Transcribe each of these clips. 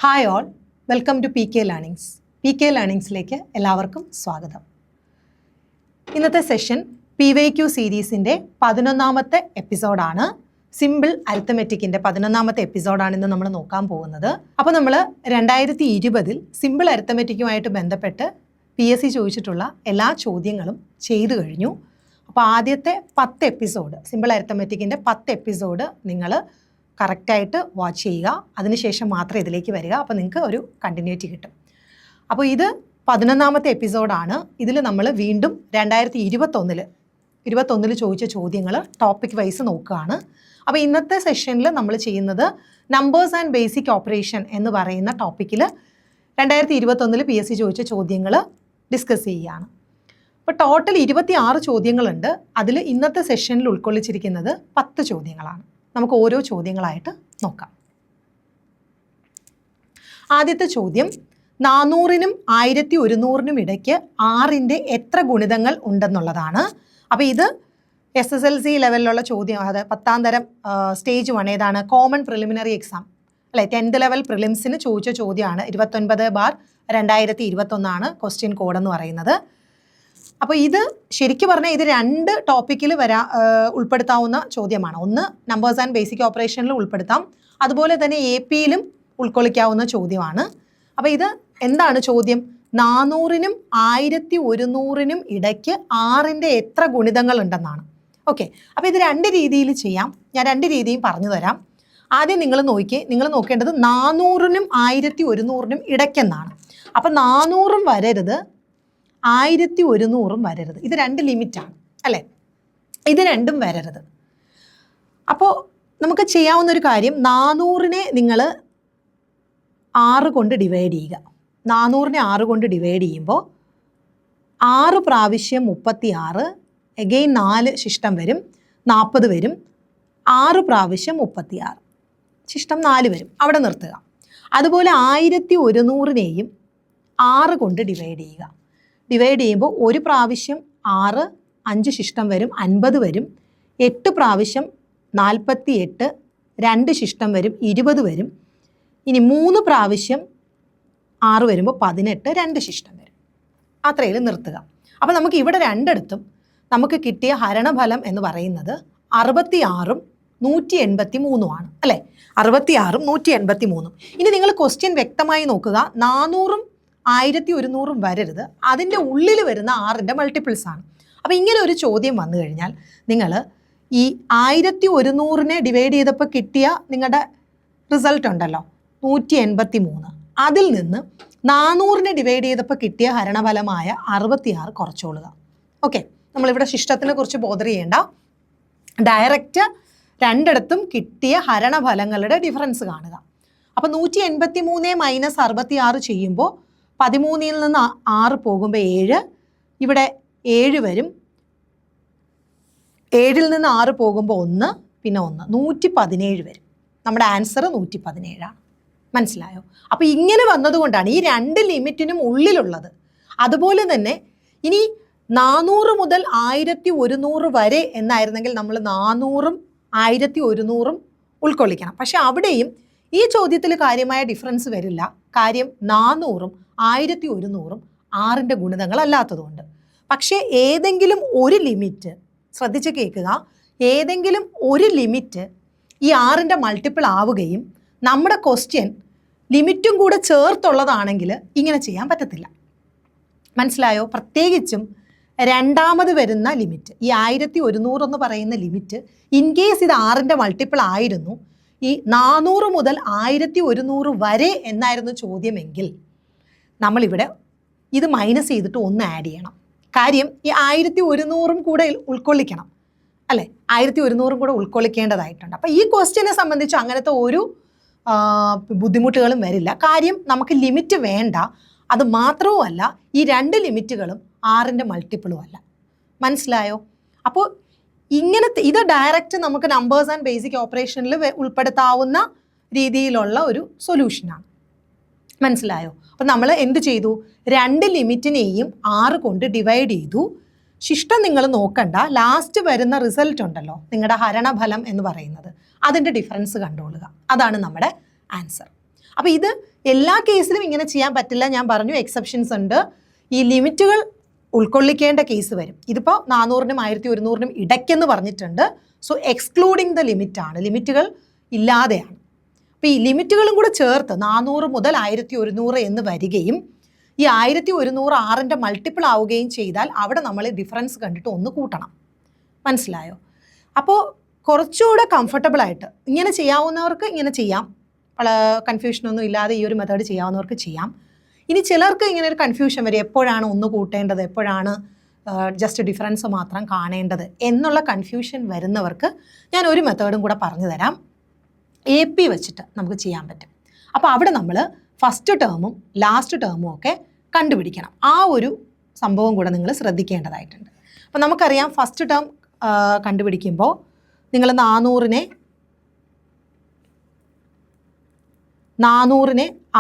Hi all, welcome to PK learnings. PK ലേണിങ്സിലേക്ക് എല്ലാവർക്കും സ്വാഗതം. ഇന്നത്തെ സെഷൻ PYQ സീരീസിൻ്റെ 11ാമത്തെ എപ്പിസോഡാണ്. സിമ്പിൾ അരിത്തമെറ്റിക്കിൻ്റെ 11ാമത്തെ എപ്പിസോഡാണ് ഇന്ന് നമ്മൾ നോക്കാൻ പോകുന്നത്. അപ്പോൾ നമ്മൾ 2020 സിമ്പിൾ അരിത്തമെറ്റിക്കുമായിട്ട് ബന്ധപ്പെട്ട് PSC ചോദിച്ചിട്ടുള്ള എല്ലാ ചോദ്യങ്ങളും ചെയ്തു കഴിഞ്ഞു. അപ്പോൾ ആദ്യത്തെ 10 എപ്പിസോഡ് സിമ്പിൾ അരിത്തമെറ്റിക്കിൻ്റെ 10 എപ്പിസോഡ് നിങ്ങൾ കറക്റ്റായിട്ട് വാച്ച് ചെയ്യുക. അതിനുശേഷം മാത്രം ഇതിലേക്ക് വരിക. അപ്പോൾ നിങ്ങൾക്ക് ഒരു കണ്ടിന്യൂറ്റി കിട്ടും. അപ്പോൾ ഇത് 11ാമത്തെ എപ്പിസോഡാണ്. ഇതിൽ നമ്മൾ വീണ്ടും 2021 ചോദിച്ച ചോദ്യങ്ങൾ ടോപ്പിക് വൈസ് നോക്കുകയാണ്. അപ്പോൾ ഇന്നത്തെ സെഷനിൽ നമ്മൾ ചെയ്യുന്നത് നമ്പേഴ്സ് ആൻഡ് ബേസിക് ഓപ്പറേഷൻ എന്ന് പറയുന്ന ടോപ്പിക്കിൽ 2021 PSC ചോദിച്ച ചോദ്യങ്ങൾ ഡിസ്കസ് ചെയ്യുകയാണ്. അപ്പോൾ ടോട്ടൽ 26 ചോദ്യങ്ങളുണ്ട്. അതിൽ ഇന്നത്തെ സെഷനിൽ ഉൾക്കൊള്ളിച്ചിരിക്കുന്നത് 10 ചോദ്യങ്ങളാണ്. നമുക്ക് ഓരോ ചോദ്യങ്ങളായിട്ട് നോക്കാം. ആദ്യത്തെ ചോദ്യം, 400-നും 1100-നും ഇടയ്ക്ക് 6ൻ്റെ എത്ര ഗുണിതങ്ങൾ ഉണ്ടെന്നുള്ളതാണ്. അപ്പോൾ ഇത് SSLC ലെവലിലുള്ള ചോദ്യം, അതായത് 10ാം തരം സ്റ്റേജ് 1 ഏതാണ്, കോമൺ പ്രിലിമിനറി എക്സാം അല്ലെ, 10th ലെവൽ പ്രിലിംസിന് ചോദിച്ച ചോദ്യമാണ്. 29/2021 ക്വസ്റ്റ്യൻ കോഡ് എന്ന് പറയുന്നത്. അപ്പോൾ ഇത് ശരിക്കും പറഞ്ഞാൽ ഇത് 2 ടോപ്പിക്കിൽ ഉൾപ്പെടുത്താവുന്ന ചോദ്യമാണ്. ഒന്ന് നമ്പേഴ്സ് ആൻഡ് ബേസിക് ഓപ്പറേഷനിൽ ഉൾപ്പെടുത്താം, അതുപോലെ തന്നെ AP-യിലും ഉൾക്കൊള്ളിക്കാവുന്ന ചോദ്യമാണ്. അപ്പോൾ ഇത് എന്താണ് ചോദ്യം? 400-നും 1100-നും ഇടയ്ക്ക് 6ൻ്റെ എത്ര ഗുണിതങ്ങൾ ഉണ്ടെന്നാണ്. ഓക്കെ, അപ്പോൾ ഇത് 2 രീതിയിൽ ചെയ്യാം. ഞാൻ 2 രീതിയും പറഞ്ഞു തരാം. ആദ്യം നിങ്ങൾ നോക്കേണ്ടത് 400-നും 1100-നും ഇടയ്ക്കെന്നാണ്. അപ്പോൾ 400-ഉം വരരുത്, 1100-ഉം വരരുത്. ഇത് 2 ലിമിറ്റാണ് അല്ലേ, ഇത് 2ഉം വരരുത്. അപ്പോൾ നമുക്ക് ചെയ്യാവുന്നൊരു കാര്യം, 400-നെ നിങ്ങൾ 6 കൊണ്ട് ഡിവൈഡ് ചെയ്യുക. 400-നെ 6 കൊണ്ട് ഡിവൈഡ് ചെയ്യുമ്പോൾ 6 പ്രാവശ്യം 36, എഗെയിൻ 4 ശിഷ്ടം വരും, 40 വരും. 6 പ്രാവശ്യം 36, ശിഷ്ടം 4 വരും. അവിടെ നിർത്തുക. അതുപോലെ 1100-നെയും 6 കൊണ്ട് ഡിവൈഡ് ചെയ്യുക. ഡിവൈഡ് ചെയ്യുമ്പോൾ 1 പ്രാവശ്യം 6, 5 ശിഷ്ടം വരും, 50 വരും. 8 പ്രാവശ്യം 48, 2 ശിഷ്ടം വരും, 20 വരും. ഇനി 3 പ്രാവശ്യം 6 വരുമ്പോൾ 18, 2 ശിഷ്ടം വരും. അത്രയിൽ നിർത്തുക. അപ്പോൾ നമുക്ക് ഇവിടെ 2 നമുക്ക് കിട്ടിയ ഹരണഫലം എന്ന് പറയുന്നത് 66-ഉം 183-ഉമാണ് അല്ലേ. 66-ഉം 183-ഉം. ഇനി നിങ്ങൾ ക്വസ്റ്റ്യൻ വ്യക്തമായി നോക്കുക. 400-ഉം 1100-ഉം വരരുത്, അതിൻ്റെ ഉള്ളിൽ വരുന്ന 6ൻ്റെ മൾട്ടിപ്പിൾസ് ആണ്. അപ്പോൾ ഇങ്ങനെ ഒരു ചോദ്യം വന്നു കഴിഞ്ഞാൽ നിങ്ങൾ ഈ 1100-നെ ഡിവൈഡ് ചെയ്തപ്പോൾ കിട്ടിയ നിങ്ങളുടെ റിസൾട്ട് ഉണ്ടല്ലോ 183, അതിൽ നിന്ന് 400-നെ ഡിവൈഡ് ചെയ്തപ്പോൾ കിട്ടിയ ഹരണഫലമായ 66 കുറച്ചോളുക. ഓക്കെ, നമ്മളിവിടെ ശിഷ്ടത്തിനെ കുറിച്ച് ബോധർ ചെയ്യേണ്ട. ഡയറക്റ്റ് 2 കിട്ടിയ ഹരണഫലങ്ങളുടെ ഡിഫറൻസ് കാണുക. അപ്പോൾ 183 - 66 ചെയ്യുമ്പോൾ 13-ൽ നിന്ന് 6 പോകുമ്പോൾ 7, ഇവിടെ 7 വരും. 7-ൽ നിന്ന് 6 പോകുമ്പോൾ 1, പിന്നെ 1, 117 വരും. നമ്മുടെ ആൻസർ 117ആണ്. മനസ്സിലായോ? അപ്പോൾ ഇങ്ങനെ വന്നതുകൊണ്ടാണ് ഈ 2 ലിമിറ്റിനും ഉള്ളിലുള്ളത്. അതുപോലെ തന്നെ ഇനി 400 മുതൽ 1100 വരെ എന്നായിരുന്നെങ്കിൽ നമ്മൾ 400-ഉം 1100-ഉം ഉൾക്കൊള്ളിക്കണം. പക്ഷെ അവിടെയും ഈ ചോദ്യത്തിൽ കാര്യമായ ഡിഫറൻസ് വരില്ല. കാര്യം 400-ഉം 1100-ഉം 6ൻ്റെ ഗുണിതങ്ങളല്ലാത്തതുകൊണ്ട്. പക്ഷേ ഏതെങ്കിലും ഒരു ലിമിറ്റ്, ശ്രദ്ധിച്ച് കേൾക്കുക, ഏതെങ്കിലും ഒരു ലിമിറ്റ് ഈ 6ൻ്റെ മൾട്ടിപ്പിൾ ആവുകയും നമ്മുടെ ക്വസ്റ്റ്യൻ ലിമിറ്റും കൂടെ ചേർത്തുള്ളതാണെങ്കിൽ ഇങ്ങനെ ചെയ്യാൻ പറ്റത്തില്ല. മനസ്സിലായോ? പ്രത്യേകിച്ചും രണ്ടാമത് വരുന്ന ലിമിറ്റ്, ഈ 1100 എന്ന് പറയുന്ന ലിമിറ്റ്, ഇൻ കേസ് ഇത് 6ൻ്റെ മൾട്ടിപ്പിൾ ആയിരുന്നു, ഈ 400 മുതൽ 1100 വരെ എന്നായിരുന്നു ചോദ്യമെങ്കിൽ നമ്മളിവിടെ ഇത് മൈനസ് ചെയ്തിട്ട് 1 ആഡ് ചെയ്യണം. കാര്യം ഈ 1100-ഉം കൂടെ ഉൾക്കൊള്ളിക്കണം അല്ലേ, 1100-ഉം കൂടെ ഉൾക്കൊള്ളിക്കേണ്ടതായിട്ടുണ്ട്. അപ്പോൾ ഈ ക്വസ്റ്റ്യനെ സംബന്ധിച്ച് അങ്ങനത്തെ ഒരു ബുദ്ധിമുട്ടുകളും വരില്ല. കാര്യം നമുക്ക് ലിമിറ്റ് വേണ്ട. അത് മാത്രവുമല്ല, ഈ 2 ലിമിറ്റുകളും 6ൻ്റെ മൾട്ടിപ്പിളും അല്ല. മനസ്സിലായോ? അപ്പോൾ ഇങ്ങനത്തെ ഇത് ഡയറക്റ്റ് നമുക്ക് നമ്പേഴ്സ് ആൻഡ് ബേസിക് ഓപ്പറേഷനിൽ ഉൾപ്പെടുത്താവുന്ന രീതിയിലുള്ള ഒരു സൊല്യൂഷനാണ്. മനസ്സിലായോ? അപ്പം നമ്മൾ എന്ത് ചെയ്തു? 2 ലിമിറ്റിനെയും 6 കൊണ്ട് ഡിവൈഡ് ചെയ്തു. ശിഷ്ടം നിങ്ങൾ നോക്കണ്ട, ലാസ്റ്റ് വരുന്ന റിസൾട്ട് ഉണ്ടല്ലോ, നിങ്ങളുടെ ഹരണഫലം എന്ന് പറയുന്നത്, അതിൻ്റെ ഡിഫറൻസ് കണ്ടുകൊള്ളുക. അതാണ് നമ്മുടെ ആൻസർ. അപ്പോൾ ഇത് എല്ലാ കേസിലും ഇങ്ങനെ ചെയ്യാൻ പറ്റില്ല. ഞാൻ പറഞ്ഞു എക്സെപ്ഷൻസ് ഉണ്ട്. ഈ ലിമിറ്റുകൾ ഉൾക്കൊള്ളിക്കേണ്ട കേസ് വരും. ഇതിപ്പോൾ 400-നും 1100-നും ഇടയ്ക്കെന്ന് പറഞ്ഞിട്ടുണ്ട്. സോ എക്സ്ക്ലൂഡിങ് ദ ലിമിറ്റ് ആണ്, ലിമിറ്റുകൾ ഇല്ലാതെയാണ്. അപ്പോൾ ഈ ലിമിറ്റുകളും കൂടെ ചേർത്ത് 400 മുതൽ 1100 എന്ന് വരികയും ഈ 1100 6ൻ്റെ മൾട്ടിപ്പിൾ ആവുകയും ചെയ്താൽ അവിടെ നമ്മൾ ഡിഫറൻസ് കണ്ടിട്ട് ഒന്ന് കൂട്ടണം. മനസ്സിലായോ? അപ്പോൾ കുറച്ചുകൂടെ കംഫർട്ടബിളായിട്ട് ഇങ്ങനെ ചെയ്യാവുന്നവർക്ക് ഇങ്ങനെ ചെയ്യാം, കൺഫ്യൂഷനൊന്നും ഇല്ലാതെ ഈ ഒരു മെത്തേഡ് ചെയ്യാവുന്നവർക്ക് ചെയ്യാം. ഇനി ചിലർക്ക് ഇങ്ങനെ ഒരു കൺഫ്യൂഷൻ വരും, എപ്പോഴാണ് ഒന്ന് കൂട്ടേണ്ടത്, എപ്പോഴാണ് ജസ്റ്റ് ഡിഫറൻസ് മാത്രം കാണേണ്ടത് എന്നുള്ള കൺഫ്യൂഷൻ വരുന്നവർക്ക് ഞാൻ ഒരു മെത്തേഡും കൂടെ പറഞ്ഞു തരാം. AP വെച്ചിട്ട് നമുക്ക് ചെയ്യാൻ പറ്റും. അപ്പോൾ അവിടെ നമ്മൾ ഫസ്റ്റ് ടേമും ലാസ്റ്റ് ടേമും ഒക്കെ കണ്ടുപിടിക്കണം. ആ ഒരു സംഭവം കൂടെ നിങ്ങൾ ശ്രദ്ധിക്കേണ്ടതായിട്ടുണ്ട്. അപ്പോൾ നമുക്കറിയാം ഫസ്റ്റ് ടേം കണ്ടുപിടിക്കുമ്പോൾ നിങ്ങൾ 400-നെ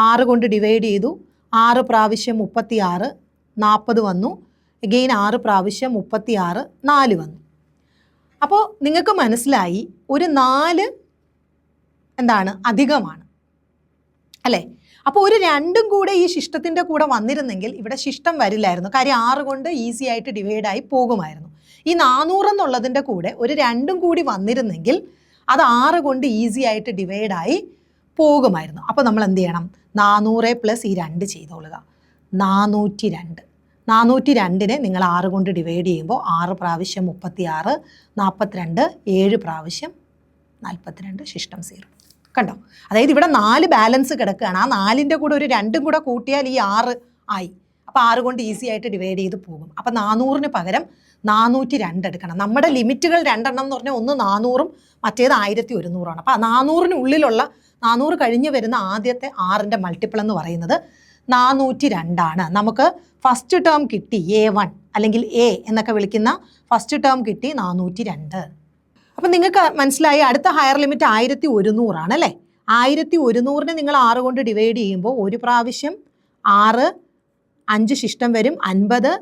6 കൊണ്ട് ഡിവൈഡ് ചെയ്തു. 6 പ്രാവശ്യം 36, 40 വന്നു. എഗെയിൻ 6 പ്രാവശ്യം 36, 4 വന്നു. അപ്പോൾ നിങ്ങൾക്ക് മനസ്സിലായി ഒരു 4 എന്താണ് അധികമാണ് അല്ലേ? അപ്പോൾ ഒരു 2ഉം കൂടെ ഈ ശിഷ്ടത്തിൻ്റെ കൂടെ വന്നിരുന്നെങ്കിൽ ഇവിടെ ശിഷ്ടം വരില്ലായിരുന്നു. കാര്യം 6 കൊണ്ട് ഈസി ആയിട്ട് ഡിവൈഡായി പോകുമായിരുന്നു. ഈ 400 എന്നുള്ളതിൻ്റെ കൂടെ ഒരു 2ഉം കൂടി വന്നിരുന്നെങ്കിൽ അത് 6 കൊണ്ട് ഈസി ആയിട്ട് ഡിവൈഡായി പോകുമായിരുന്നു. അപ്പോൾ നമ്മൾ എന്ത് ചെയ്യണം? 400 പ്ലസ് ഈ 2 ചെയ്തോളുക. 402. 402-നെ നിങ്ങൾ 6 കൊണ്ട് ഡിവൈഡ് ചെയ്യുമ്പോൾ 6 പ്രാവശ്യം 36, 42, 7 പ്രാവശ്യം 42, ശിഷ്ടം 0. കണ്ടോ? അതായത് ഇവിടെ 4 ബാലൻസ് കിടക്കുകയാണ്. ആ 4ൻ്റെ കൂടെ ഒരു 2ഉം കൂടെ കൂട്ടിയാൽ ഈ 6 ആയി. അപ്പോൾ 6 കൊണ്ട് ഈസി ആയിട്ട് ഡിവൈഡ് ചെയ്ത് പോകും. അപ്പോൾ 400-ന് പകരം 402 എടുക്കണം. നമ്മുടെ ലിമിറ്റുകൾ 2 എണ്ണം എന്ന് പറഞ്ഞാൽ ഒന്ന് 400-ഉം മറ്റേത് 1100-ആണ്. അപ്പോൾ 400-ന് ഉള്ളിലുള്ള 400 കഴിഞ്ഞ് വരുന്ന ആദ്യത്തെ 6ൻ്റെ മൾട്ടിപ്പിൾ എന്ന് പറയുന്നത് 402 നമുക്ക് ഫസ്റ്റ് ടേം കിട്ടി. A1 അല്ലെങ്കിൽ A എന്നൊക്കെ വിളിക്കുന്ന ഫസ്റ്റ് ടേം കിട്ടി 402. അപ്പം നിങ്ങൾക്ക് മനസ്സിലായി അടുത്ത ഹയർ ലിമിറ്റ് 1100 ആണ് അല്ലേ? 1100-നെ നിങ്ങൾ 6 കൊണ്ട് ഡിവൈഡ് ചെയ്യുമ്പോൾ ഒരു പ്രാവശ്യം 6, 5 ശിഷ്ടം വരും 50,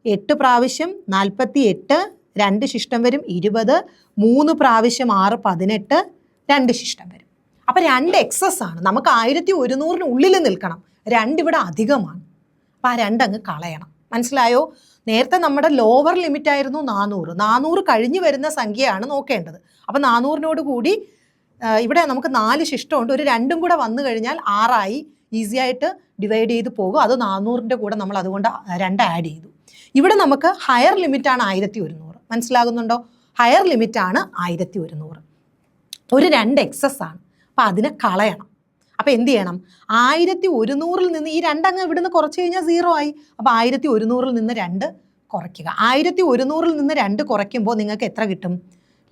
8 പ്രാവശ്യം 48, 2 ശിഷ്ടം വരും 20, 3 പ്രാവശ്യം 6, 18, 2 ശിഷ്ടം വരും. അപ്പോൾ 2 എക്സസ് ആണ്. നമുക്ക് 1100-ന് ഉള്ളിൽ നിൽക്കണം. 2 ഇവിടെ അധികമാണ്. അപ്പോൾ ആ 2 അങ്ങ് കളയണം. മനസ്സിലായോ? നേരത്തെ നമ്മുടെ ലോവർ ലിമിറ്റ് ആയിരുന്നു 400. 400 കഴിഞ്ഞ് വരുന്ന സംഖ്യയാണ് നോക്കേണ്ടത്. അപ്പോൾ 400-നോട് കൂടി ഇവിടെ നമുക്ക് 4 ശിഷ്ടമുണ്ട്. ഒരു 2ഉം കൂടെ വന്നു കഴിഞ്ഞാൽ 6 ആയി. ഈസി ആയിട്ട് ഡിവൈഡ് ചെയ്ത് പോകും. അത് 400-ൻ്റെ കൂടെ നമ്മൾ അതുകൊണ്ട് 2 ആഡ് ചെയ്തു. ഇവിടെ നമുക്ക് ഹയർ ലിമിറ്റാണ് 1100. മനസ്സിലാകുന്നുണ്ടോ? ഹയർ ലിമിറ്റാണ് 1100. ഒരു 2 എക്സസ് ആണ്. അപ്പോൾ അതിനെ കളയണം. അപ്പോൾ എന്ത് ചെയ്യണം? 1100-ൽ നിന്ന് ഈ 2 അങ്ങ് ഇവിടുന്ന് കുറച്ച് കഴിഞ്ഞാൽ 0 ആയി. അപ്പോൾ 1100-ൽ നിന്ന് 2 കുറയ്ക്കുക. 1100-ൽ നിന്ന് 2 കുറയ്ക്കുമ്പോൾ നിങ്ങൾക്ക് എത്ര കിട്ടും?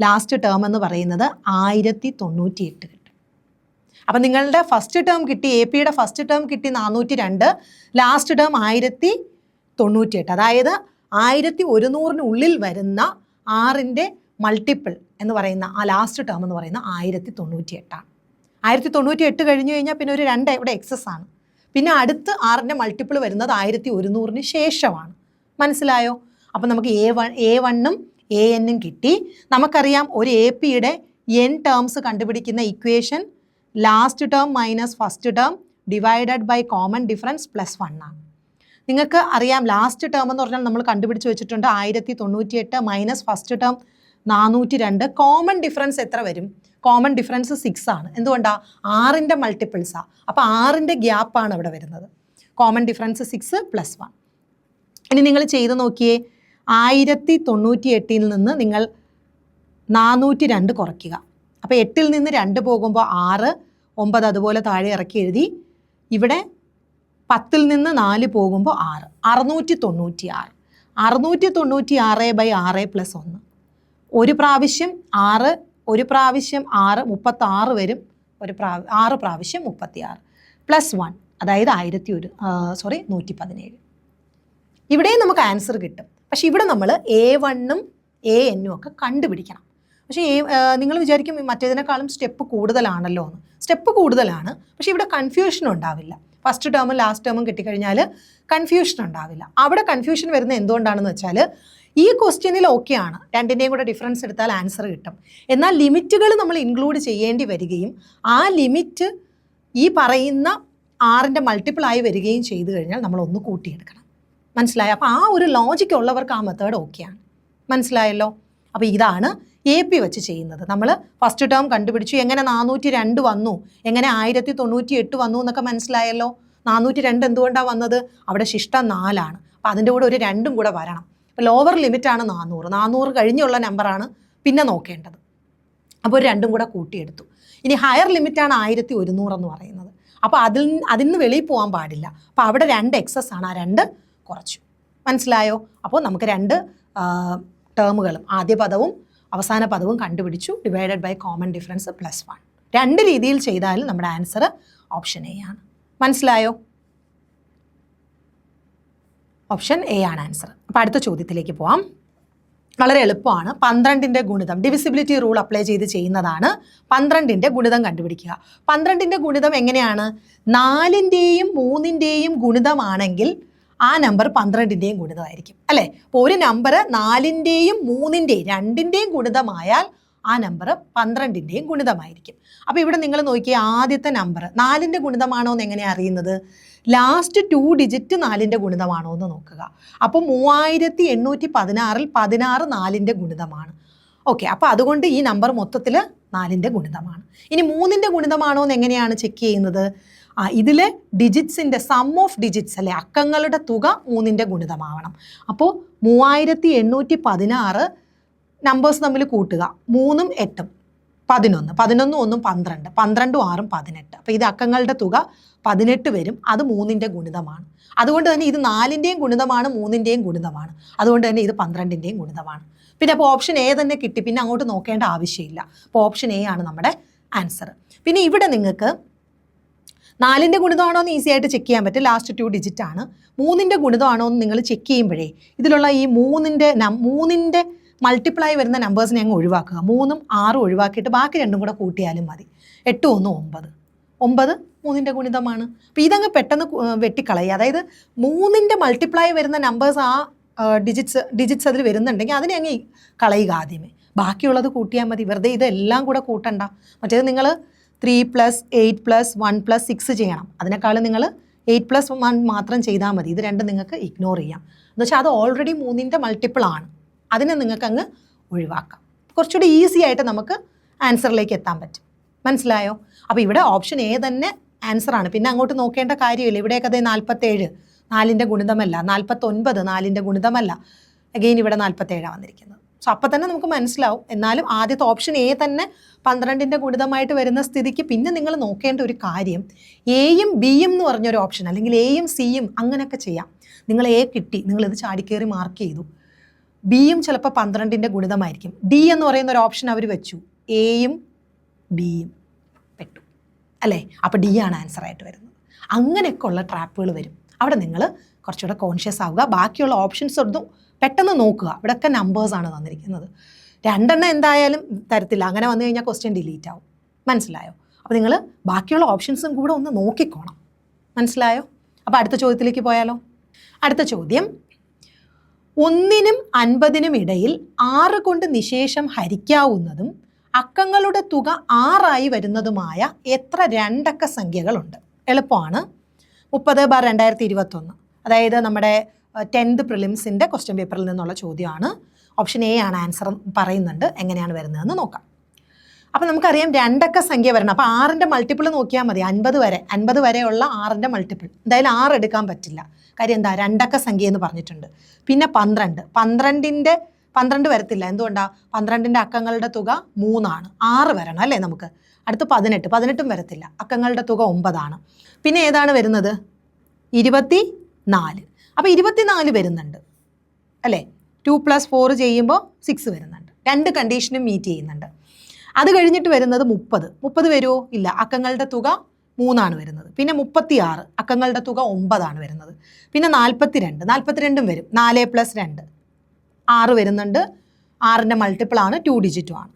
ലാസ്റ്റ് ടേം എന്ന് പറയുന്നത് 1098 കിട്ടും. അപ്പം നിങ്ങളുടെ ഫസ്റ്റ് ടേം കിട്ടി, AP-യുടെ ഫസ്റ്റ് ടേം കിട്ടി 402, ലാസ്റ്റ് ടേം 1098. അതായത് 1100-ന് ഉള്ളിൽ വരുന്ന 6ൻ്റെ മൾട്ടിപ്പിൾ എന്ന് പറയുന്ന ആ ലാസ്റ്റ് ടേം എന്ന് പറയുന്ന 1098 ആണ്. 1098 കഴിഞ്ഞ് കഴിഞ്ഞാൽ പിന്നെ ഒരു 2 ഇവിടെ എക്സസ് ആണ്. പിന്നെ അടുത്ത് 6ൻ്റെ മൾട്ടിപ്പിൾ വരുന്നത് 1100-ന് ശേഷമാണ്. മനസ്സിലായോ? അപ്പം നമുക്ക് A1-ഉം AN-ഉം കിട്ടി. നമുക്കറിയാം ഒരു AP-യുടെ n ടേംസ് കണ്ടുപിടിക്കുന്ന equation last term minus first term divided by common difference plus 1 ആണ്. നിങ്ങൾക്ക് അറിയാം ലാസ്റ്റ് ടേം എന്ന് പറഞ്ഞാൽ നമ്മൾ കണ്ടുപിടിച്ച് വെച്ചിട്ടുണ്ട് 1098 minus first term 402. Common difference എത്ര വരും? കോമൺ ഡിഫറൻസ് 6 ആണ്. എന്തുകൊണ്ടാണ്? 6ൻ്റെ മൾട്ടിപ്പിൾസാണ്. അപ്പോൾ 6ൻ്റെ ഗ്യാപ്പാണ് ഇവിടെ വരുന്നത്. Common difference 6 plus 1. ഇനി നിങ്ങൾ ചെയ്ത് നോക്കിയേ. 1098-ൽ നിന്ന് നിങ്ങൾ 402 കുറയ്ക്കുക. അപ്പോൾ 8-ൽ നിന്ന് 2 പോകുമ്പോൾ 6, 9 അതുപോലെ താഴെ ഇറക്കി എഴുതി. ഇവിടെ 10-ൽ നിന്ന് 4 പോകുമ്പോൾ 6, 696. 696/6 പ്ലസ് 1. ഒരു പ്രാവശ്യം 6, ഒരു പ്രാവശ്യം 6, 36 വരും. 6 പ്രാവശ്യം 36 പ്ലസ് 1, അതായത് 117. ഇവിടെയും നമുക്ക് ആൻസർ കിട്ടും. പക്ഷേ ഇവിടെ നമ്മൾ A1-ഉം AN-ഉം ഒക്കെ കണ്ടുപിടിക്കണം. പക്ഷേ നിങ്ങൾ വിചാരിക്കും മറ്റേതിനേക്കാളും സ്റ്റെപ്പ് കൂടുതലാണല്ലോ എന്ന്. സ്റ്റെപ്പ് കൂടുതലാണ്, പക്ഷേ ഇവിടെ കൺഫ്യൂഷൻ ഉണ്ടാവില്ല. ഫസ്റ്റ് ടേമും ലാസ്റ്റ് ടേമും കിട്ടിക്കഴിഞ്ഞാൽ കൺഫ്യൂഷൻ ഉണ്ടാവില്ല. അവിടെ കൺഫ്യൂഷൻ വരുന്നത് എന്തുകൊണ്ടാണെന്ന് വെച്ചാൽ ഈ ക്വസ്റ്റ്യനിൽ ഓക്കെയാണ്, 2ൻ്റെയും കൂടെ ഡിഫറൻസ് എടുത്താൽ ആൻസർ കിട്ടും. എന്നാൽ ലിമിറ്റുകൾ നമ്മൾ ഇൻക്ലൂഡ് ചെയ്യേണ്ടി വരികയും ആ ലിമിറ്റ് ഈ പറയുന്ന 6ൻ്റെ മൾട്ടിപ്പിളായി വരികയും ചെയ്തു കഴിഞ്ഞാൽ നമ്മൾ ഒന്ന് കൂട്ടിയെടുക്കണം. മനസ്സിലായോ? അപ്പോൾ ആ ഒരു ലോജിക്ക് ഉള്ളവർക്ക് ആ മെത്തേഡ് ഓക്കെയാണ്. മനസ്സിലായല്ലോ? അപ്പോൾ ഇതാണ് AP വെച്ച് ചെയ്യുന്നത്. നമ്മൾ ഫസ്റ്റ് ടേം കണ്ടുപിടിച്ചു, എങ്ങനെ 402 വന്നു, എങ്ങനെ 1098 വന്നു എന്നൊക്കെ മനസ്സിലായല്ലോ. 402 എന്തുകൊണ്ടാണ് വന്നത്? അവിടെ ശിഷ്ടം 4ആണ്. അപ്പോൾ അതിൻ്റെ കൂടെ ഒരു 2ഉം കൂടെ വരണം. അപ്പോൾ ലോവർ ലിമിറ്റാണ് 400. 400 കഴിഞ്ഞുള്ള നമ്പറാണ് പിന്നെ നോക്കേണ്ടത്. അപ്പോൾ ഒരു 2ഉം കൂടെ കൂട്ടിയെടുത്തു. ഇനി ഹയർ ലിമിറ്റാണ് 1100 എന്ന് പറയുന്നത്. അപ്പോൾ അതിൽ നിന്ന് വെളിയിൽ പോകാൻ പാടില്ല. അപ്പോൾ അവിടെ 2 എക്സസ് ആണ്, ആ 2 കുറച്ചു. മനസ്സിലായോ? അപ്പോൾ നമുക്ക് 2 ടേമുകളും ആദ്യ പദവും അവസാന പദവും കണ്ടുപിടിച്ചു. Divided by common difference +1. 2 രീതിയിൽ ചെയ്താലും നമ്മുടെ ആൻസർ ഓപ്ഷൻ A ആണ്. മനസ്സിലായോ? ഓപ്ഷൻ A ആണ് ആൻസർ. അപ്പോൾ അടുത്ത ചോദ്യത്തിലേക്ക് പോവാം. വളരെ എളുപ്പമാണ്. 12ൻ്റെ ഗുണിതം, ഡിവിസിബിലിറ്റി റൂൾ അപ്ലൈ ചെയ്ത് ചെയ്യുന്നതാണ്. 12ൻ്റെ ഗുണിതം കണ്ടുപിടിക്കുക. 12ൻ്റെ ഗുണിതം എങ്ങനെയാണ്? 4ൻ്റെയും 3ൻ്റെയും ഗുണിതമാണെങ്കിൽ ആ നമ്പർ 12ൻ്റെയും ഗുണിതമായിരിക്കും, അല്ലേ? അപ്പോൾ ഒരു നമ്പർ 4ൻ്റെയും 3ൻ്റെയും രണ്ടിൻ്റെയും ഗുണിതമായാൽ ആ നമ്പർ 12ൻ്റെയും ഗുണിതമായിരിക്കും. അപ്പോൾ ഇവിടെ നിങ്ങൾ നോക്കിയാൽ ആദ്യത്തെ നമ്പർ 4ൻ്റെ ഗുണിതമാണോ എന്ന് എങ്ങനെയാണ് അറിയുന്നത്? ലാസ്റ്റ് 2 ഡിജിറ്റ് 4ൻ്റെ ഗുണിതമാണോ എന്ന് നോക്കുക. അപ്പോൾ 3816 16 4ൻ്റെ ഗുണിതമാണ്. ഓക്കെ, അപ്പോൾ അതുകൊണ്ട് ഈ നമ്പർ മൊത്തത്തിൽ 4ൻ്റെ ഗുണിതമാണ്. ഇനി 3ൻ്റെ ഗുണിതമാണോ എന്ന് എങ്ങനെയാണ് ചെക്ക് ചെയ്യുന്നത്? ഇതിലെ ഡിജിറ്റ്സിൻ്റെ സം ഓഫ് ഡിജിറ്റ്സ്, അല്ലെ, അക്കങ്ങളുടെ തുക 3ൻ്റെ ഗുണിതമാവണം. അപ്പോൾ 3816 നമ്പേഴ്സ് തമ്മിൽ കൂട്ടുക. 3ഉം 8ഉം 11, 11ഉം 1ഉം 12, 12ഉം 6ഉം 18. അപ്പോൾ ഇത് അക്കങ്ങളുടെ തുക 18 വരും. അത് 3ൻ്റെ ഗുണിതമാണ്. അതുകൊണ്ട് തന്നെ ഇത് 4ൻ്റെയും ഗുണിതമാണ്, 3ൻ്റെയും ഗുണിതമാണ്. അതുകൊണ്ട് തന്നെ ഇത് 12ൻ്റെയും ഗുണിതമാണ്. പിന്നെ അപ്പോൾ ഓപ്ഷൻ A തന്നെ കിട്ടി, പിന്നെ അങ്ങോട്ട് നോക്കേണ്ട ആവശ്യമില്ല. അപ്പോൾ ഓപ്ഷൻ A ആണ് നമ്മുടെ ആൻസർ. പിന്നെ ഇവിടെ നിങ്ങൾക്ക് 4ൻ്റെ ഗുണിതമാണോ എന്ന് ഈസി ആയിട്ട് ചെക്ക് ചെയ്യാൻ പറ്റും. ലാസ്റ്റ് 2 ഡിജിറ്റ് ആണ്. 3ൻ്റെ ഗുണിതമാണോ എന്ന് നിങ്ങൾ ചെക്ക് ചെയ്യുമ്പോഴേ ഇതിലുള്ള ഈ 3ൻ്റെ മൾട്ടിപ്ലൈ വരുന്ന നമ്പേഴ്സിനെ അങ്ങ് ഒഴിവാക്കുക. 3ഉം 6ഉം ഒഴിവാക്കിയിട്ട് ബാക്കി 2ഉം കൂടെ കൂട്ടിയാലും മതി. 8 1 9. 9 3ൻ്റെ ഗുണിതമാണ്. അപ്പോൾ ഇതങ്ങ് പെട്ടെന്ന് വെട്ടിക്കളയുക. അതായത് 3ൻ്റെ മൾട്ടിപ്ലൈ വരുന്ന നമ്പേഴ്സ് ആ ഡിജിറ്റ്സ് അതിൽ വരുന്നുണ്ടെങ്കിൽ അതിനെ അങ്ങ് കളയുക ആദ്യമേ. ബാക്കിയുള്ളത് കൂട്ടിയാൽ മതി. വെറുതെ ഇതെല്ലാം കൂടെ കൂട്ടണ്ട. മറ്റേത് നിങ്ങൾ 3 + 8 + 1 + 6 ചെയ്യണം. അതിനേക്കാളും നിങ്ങൾ 8 + 1 മാത്രം ചെയ്താൽ മതി. ഇത് രണ്ടും നിങ്ങൾക്ക് ഇഗ്നോർ ചെയ്യാം. എന്ന് വെച്ചാൽ അത് ഓൾറെഡി 3ൻ്റെ മൾട്ടിപ്പിൾ ആണ്. അതിനെ നിങ്ങൾക്ക് അങ്ങ് ഒഴിവാക്കാം. കുറച്ചുകൂടി ഈസി ആയിട്ട് നമുക്ക് ആൻസറിലേക്ക് എത്താൻ പറ്റും. മനസ്സിലായോ? അപ്പോൾ ഇവിടെ ഓപ്ഷൻ A തന്നെ ആൻസറാണ്. പിന്നെ അങ്ങോട്ട് നോക്കേണ്ട കാര്യമില്ല. ഇവിടെയൊക്കെ അതേ 47 4ൻ്റെ ഗുണിതമല്ല, 49 4ൻ്റെ ഗുണിതമല്ല. അഗെയിൻ ഇവിടെ 47 വന്നിരിക്കുന്നത്. സോ അപ്പോൾ തന്നെ നമുക്ക് മനസ്സിലാവും. എന്നാലും ആദ്യത്തെ ഓപ്ഷൻ A തന്നെ 12ൻ്റെ ഗുണിതമായിട്ട് വരുന്ന സ്ഥിതിക്ക് പിന്നെ നിങ്ങൾ നോക്കേണ്ട ഒരു കാര്യം, Aയും Bയും എന്ന് പറഞ്ഞൊരു ഓപ്ഷൻ, അല്ലെങ്കിൽ Aയും Cയും അങ്ങനെയൊക്കെ ചെയ്യാം. നിങ്ങൾ A കിട്ടി, നിങ്ങളിത് ചാടിക്കയറി മാർക്ക് ചെയ്തു. Bയും ചിലപ്പോൾ 12ൻ്റെ ഗുണിതമായിരിക്കും. D എന്ന് പറയുന്ന ഒരു ഓപ്ഷൻ അവർ വെച്ചു. Aയും Bയും പെട്ടു, അല്ലേ? അപ്പോൾ D ആണ് ആൻസറായിട്ട് വരുന്നത്. അങ്ങനെയൊക്കെ ഉള്ള ട്രാപ്പുകൾ വരും. അവിടെ നിങ്ങൾ കുറച്ചുകൂടെ കോൺഷ്യസ് ആവുക. ബാക്കിയുള്ള ഓപ്ഷൻസ് ഒന്നും പെട്ടെന്ന് നോക്കുക. ഇവിടെയൊക്കെ നമ്പേഴ്സാണ് തന്നിരിക്കുന്നത്. 2 എണ്ണം എന്തായാലും തരത്തില്ല. അങ്ങനെ വന്നു കഴിഞ്ഞാൽ ക്വസ്റ്റ്യൻ ഡിലീറ്റ് ആവും. മനസ്സിലായോ? അപ്പോൾ നിങ്ങൾ ബാക്കിയുള്ള ഓപ്ഷൻസും കൂടെ ഒന്ന് നോക്കിക്കോണം. മനസ്സിലായോ? അപ്പോൾ അടുത്ത ചോദ്യത്തിലേക്ക് പോയാലോ? അടുത്ത ചോദ്യം, 1നും 50നും ഇടയിൽ 6 കൊണ്ട് നിശേഷം ഹരിക്കാവുന്നതും അക്കങ്ങളുടെ തുക 6 വരുന്നതുമായ എത്ര രണ്ടക്ക സംഖ്യകളുണ്ട്? എളുപ്പമാണ്. 30/2021, അതായത് നമ്മുടെ 10th പ്രിലിംസിൻ്റെ ക്വസ്റ്റ്യൻ പേപ്പറിൽ നിന്നുള്ള ചോദ്യമാണ്. ഓപ്ഷൻ A ആണ് ആൻസർ പറയുന്നുണ്ട്. എങ്ങനെയാണ് വരുന്നതെന്ന് നോക്കാം. അപ്പോൾ നമുക്കറിയാം രണ്ടക്ക സംഖ്യ വരണം. അപ്പോൾ 6ൻ്റെ മൾട്ടിപ്പിൾ നോക്കിയാൽ മതി. 50 വരെയുള്ള 6ൻ്റെ മൾട്ടിപ്പിൾ. എന്തായാലും 6 എടുക്കാൻ പറ്റില്ല. കാര്യം എന്താ? രണ്ടക്ക സംഖ്യ എന്ന് പറഞ്ഞിട്ടുണ്ട്. പിന്നെ 12 വരത്തില്ല. എന്തുകൊണ്ടാണ്? 12ൻ്റെ അക്കങ്ങളുടെ തുക 3 ആണ്. 6 വരണം, അല്ലേ? നമുക്ക് അടുത്ത് 18 വരത്തില്ല. അക്കങ്ങളുടെ തുക 9 ആണ്. പിന്നെ ഏതാണ് വരുന്നത്? 24. അപ്പോൾ 24 വരുന്നുണ്ട്, അല്ലേ? 2 + 4 ചെയ്യുമ്പോൾ 6 വരുന്നുണ്ട്. 2 കണ്ടീഷനും മീറ്റ് ചെയ്യുന്നുണ്ട്. അത് കഴിഞ്ഞിട്ട് വരുന്നത് 30 വരുമോ? ഇല്ല. അക്കങ്ങളുടെ തുക 3 ആണ് വരുന്നത്. പിന്നെ 36, അക്കങ്ങളുടെ തുക 9 ആണ് വരുന്നത്. പിന്നെ 42 വരും. 4 + 2 6 വരുന്നുണ്ട്. 6ൻ്റെ മൾട്ടിപ്പിൾ ആണ്, 2 ഡിജിറ്റും ആണ്.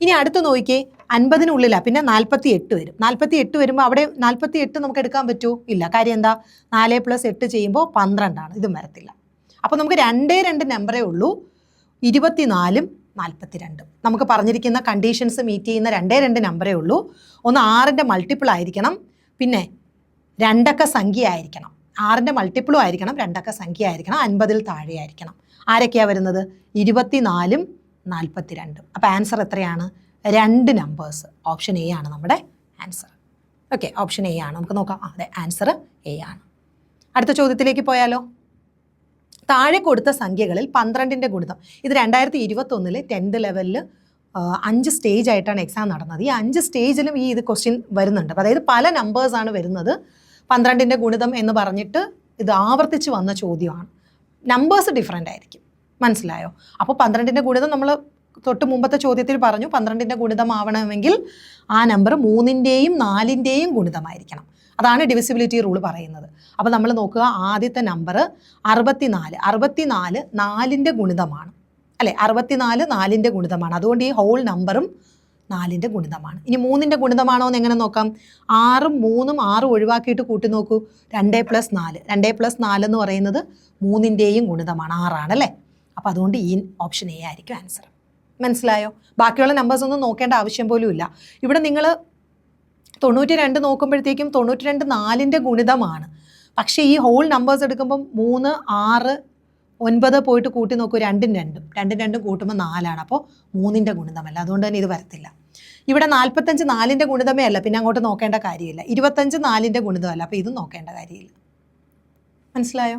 ഇനി അടുത്ത് നോക്കിയേ, 50-നുള്ളിലാണ്. പിന്നെ 48 വരും. 48 വരുമ്പോൾ അവിടെ 48 നമുക്ക് എടുക്കാൻ പറ്റുമോ? ഇല്ല. കാര്യം എന്താ? 4 + 8 ചെയ്യുമ്പോൾ 12 ആണ്. ഇതും വരത്തില്ല. അപ്പോൾ നമുക്ക് 2 നമ്പറേ ഉള്ളൂ, 24ഉം 42. നമുക്ക് പറഞ്ഞിരിക്കുന്ന കണ്ടീഷൻസ് മീറ്റ് ചെയ്യുന്ന 2 നമ്പറേ ഉള്ളൂ. ഒന്ന് 6ൻ്റെ മൾട്ടിപ്പിൾ ആയിരിക്കണം. പിന്നെ രണ്ടക്ക സംഖ്യ ആയിരിക്കണം, 6ൻ്റെ മൾട്ടിപ്പിളും ആയിരിക്കണം, രണ്ടക്ക സംഖ്യ ആയിരിക്കണം, 50-ൽ താഴെ ആയിരിക്കണം. ആരൊക്കെയാണ് വരുന്നത്? 24ഉം 42ഉം. അപ്പോൾ ആൻസർ എത്രയാണ്? 2 നമ്പേഴ്സ്. ഓപ്ഷൻ എ ആണ് നമ്മുടെ ആൻസർ. ഓക്കെ, ഓപ്ഷൻ എ ആണ്. നമുക്ക് നോക്കാം. അതെ, ആൻസർ എ ആണ്. അടുത്ത ചോദ്യത്തിലേക്ക് പോയാലോ? താഴെ കൊടുത്ത സംഖ്യകളിൽ 12ൻ്റെ ഗുണിതം. ഇത് 2021 10th ലെവലിൽ 5 സ്റ്റേജ് ആയിട്ടാണ് എക്സാം നടന്നത്. ഈ 5 സ്റ്റേജിലും ഇത് ക്വസ്റ്റ്യൻ വരുന്നുണ്ട്. അതായത് പല നമ്പേഴ്സാണ് വരുന്നത്. 12ൻ്റെ ഗുണിതം എന്ന് പറഞ്ഞിട്ട് ഇത് ആവർത്തിച്ച് വന്ന ചോദ്യമാണ്. നമ്പേഴ്സ് ഡിഫറെൻ്റ് ആയിരിക്കും. മനസ്സിലായോ? അപ്പോൾ 12ൻ്റെ ഗുണിതം നമ്മൾ തൊട്ട് മുമ്പത്തെ ചോദ്യത്തിൽ പറഞ്ഞു. 12ൻ്റെ ഗുണിതം ആവണമെങ്കിൽ ആ നമ്പർ 3ൻ്റെയും 4ൻ്റെയും ഗുണിതമായിരിക്കണം. അതാണ് ഡിവിസിബിലിറ്റി റൂൾ പറയുന്നത്. അപ്പോൾ നമ്മൾ നോക്കുക, ആദ്യത്തെ നമ്പർ 64. 64 4ൻ്റെ ഗുണിതമാണ് അല്ലേ? 64 4ൻ്റെ ഗുണിതമാണ്. അതുകൊണ്ട് ഈ ഹോൾ നമ്പറും 4ൻ്റെ ഗുണിതമാണ്. ഇനി 3ൻ്റെ ഗുണിതമാണോ എന്ന് എങ്ങനെ നോക്കാം? 6ഉം 3ഉം 6 ഒഴിവാക്കിയിട്ട് കൂട്ടി നോക്കൂ. 2 + 4. 2 + 4 എന്ന് പറയുന്നത് 3ൻ്റെയും ഗുണിതമാണ്, 6 ആണ് അല്ലേ? അപ്പോൾ അതുകൊണ്ട് ഈ ഓപ്ഷൻ എ ആയിരിക്കും ആൻസർ. മനസ്സിലായോ? ബാക്കിയുള്ള നമ്പേഴ്സ് ഒന്നും നോക്കേണ്ട ആവശ്യം പോലും ഇല്ല. ഇവിടെ നിങ്ങൾ 92 നോക്കുമ്പോഴത്തേക്കും 92 4ൻ്റെ ഗുണിതമാണ്. പക്ഷേ ഈ ഹോൾ നമ്പേഴ്സ് എടുക്കുമ്പം 3, 6, 9 പോയിട്ട് കൂട്ടി നോക്കൂ. 2ഉം 2ഉം കൂട്ടുമ്പോൾ 4ആണ്. അപ്പോൾ 3ൻ്റെ ഗുണിതമല്ല. അതുകൊണ്ട് തന്നെ ഇത് വരത്തില്ല. ഇവിടെ 45 4ൻ്റെ ഗുണിതമേ അല്ല, പിന്നെ അങ്ങോട്ട് നോക്കേണ്ട കാര്യമില്ല. 25 4ൻ്റെ ഗുണിതമല്ല, അപ്പോൾ ഇതും നോക്കേണ്ട കാര്യമില്ല. മനസ്സിലായോ?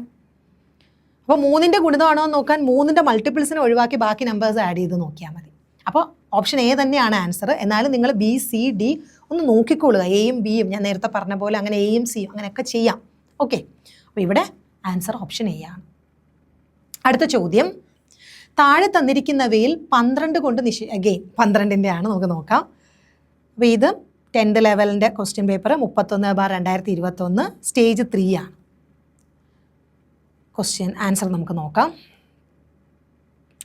അപ്പോൾ 3ൻ്റെ ഗുണിതമാണോ എന്ന് നോക്കാൻ 3ൻ്റെ മൾട്ടിപ്പിൾസിനെ ഒഴിവാക്കി ബാക്കി നമ്പേഴ്സ് ആഡ് ചെയ്ത് നോക്കിയാൽ മതി. അപ്പോൾ ഓപ്ഷൻ എ തന്നെയാണ് ആൻസർ. എന്നാലും നിങ്ങൾ ബി, സി, ഡി ഒന്ന് നോക്കിക്കൊള്ളുക. എയും ബിയും ഞാൻ നേരത്തെ പറഞ്ഞ പോലെ അങ്ങനെ എയും സിയും അങ്ങനെയൊക്കെ ചെയ്യാം. ഓക്കെ, അപ്പോൾ ഇവിടെ ആൻസർ ഓപ്ഷൻ എ ആണ്. അടുത്ത ചോദ്യം, താഴെ തന്നിരിക്കുന്നവയിൽ 12 കൊണ്ട് അഗെയിൻ 12ൻ്റെ ആണ്, നമുക്ക് നോക്കാം. അപ്പോൾ ഇത് 10th ലെവലിൻ്റെ ക്വസ്റ്റ്യൻ പേപ്പർ 31/2021 സ്റ്റേജ് 3 ആണ്. ക്വസ്റ്റ്യൻ ആൻസർ നമുക്ക് നോക്കാം.